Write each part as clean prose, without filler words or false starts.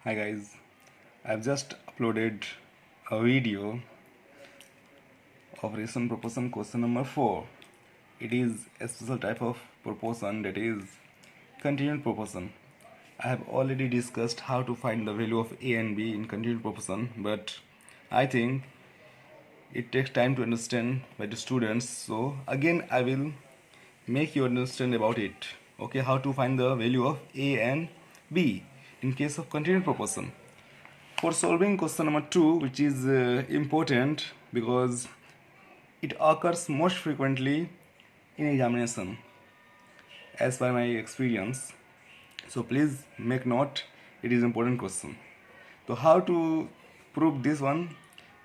Hi guys, I've just uploaded a video of recent proportion question number 4. It is a special type of proportion, that is continued proportion. I have already discussed how to find the value of a and b in continued proportion, but I think it takes time to understand by the students. So again I will make you understand about it. Okay, how to find the value of a and b in case of continued proportion. For solving question number 2, which is important because it occurs most frequently in examination as by my experience, so please make note, it is important question. So how to prove this one?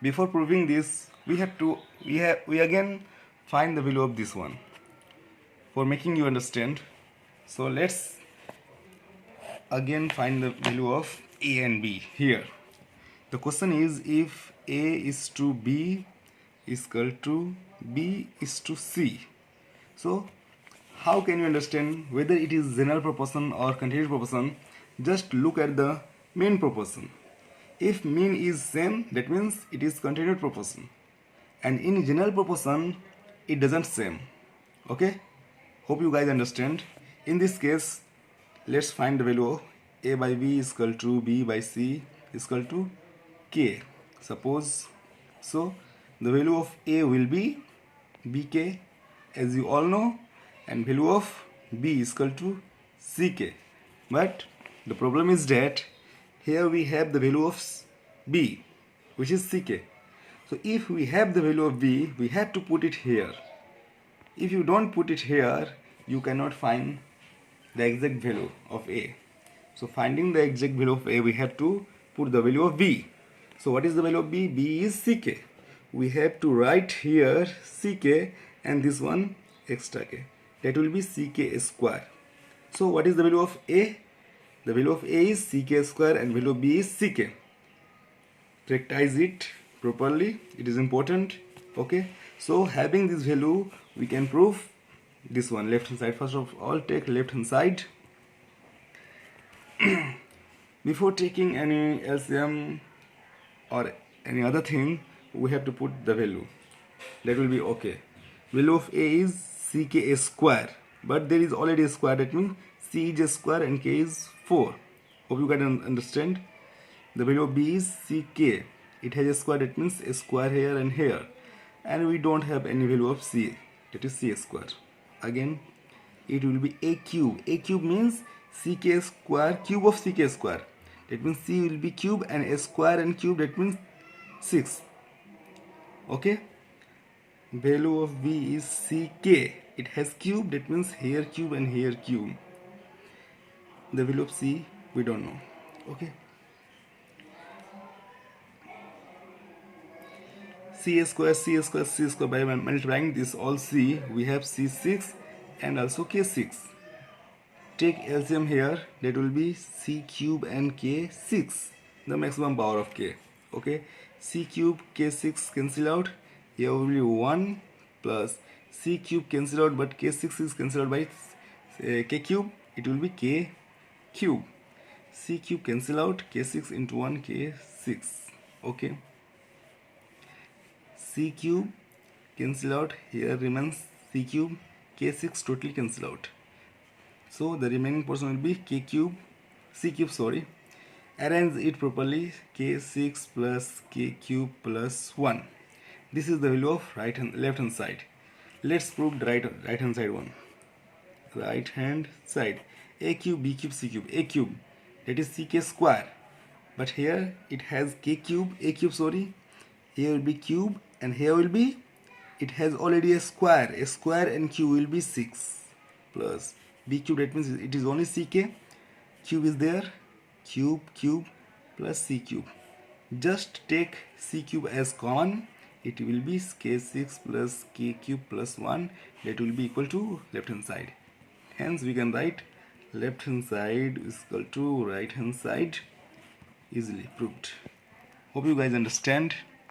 Before proving this, we again find the value of this one for making you understand. So let's again find the value of a and b here. The question is, if a is to b is equal to b is to c. So how can you understand whether it is general proportion or continued proportion? Just look at the mean proportion. If mean is same, that means it is continued proportion, and in general proportion it doesn't same. Okay, hope you guys understand. In this case, let's find the value of a by b is equal to b by c is equal to k. Suppose so, the value of a will be bk, as you all know, and value of b is equal to ck. But the problem is that here we have the value of b, which is ck. So if we have the value of b, we have to put it here. If you don't put it here, you cannot find the exact value of a. So finding the exact value of a, we have to put the value of b. So what is the value of b? b is ck. We have to write here ck and this one extra k. That will be ck square. So what is the value of a? The value of a is ck square and value of b is ck. Practice it properly. It is important. Okay. So having this value, we can prove this one. Left hand side. First of all, take left hand side. Before taking any LCM or any other thing, we have to put the value. That will be okay. Value of a is ck square, but there is already a square, that means c is a square and k is 4. Hope you can understand. The value of b is ck. It has a square, that means a square here and here, and we don't have any value of c, that is c square. Again it will be a cube. A cube means ck square, cube of ck square. That means c will be cube and a square and cube, that means 6. Okay. Value of b is ck. It has cube, that means here cube and here cube. The value of c we don't know. Okay. c square, c square, c square, by multiplying this all c, we have c6 and also k6. Take LCM here, that will be c cube and k6, the maximum power of k. Okay, c cube k6 cancel out. Here will be 1 plus c cube cancel out, but k6 is cancelled out by k cube. It will be k cube. C cube cancel out, k6 into 1 k6. Okay, c cube cancel out, here remains c cube, k6 totally cancel out. So the remaining portion will be k cube, c cube, sorry. Arrange it properly, k6 plus k cube plus 1. This is the value of left hand side. Let's prove the right hand side one. Right hand side, a cube, b cube, c cube. A cube, that is ck square, but here it has k cube, a cube, sorry. Here will be cube and here will be, it has already a square and cube will be 6 plus b cube, that means it is only ck, cube is there, cube plus c cube. Just take c cube as common, it will be k6 plus k cube plus 1, that will be equal to left hand side. Hence we can write left hand side is equal to right hand side. Easily proved. Hope you guys understand.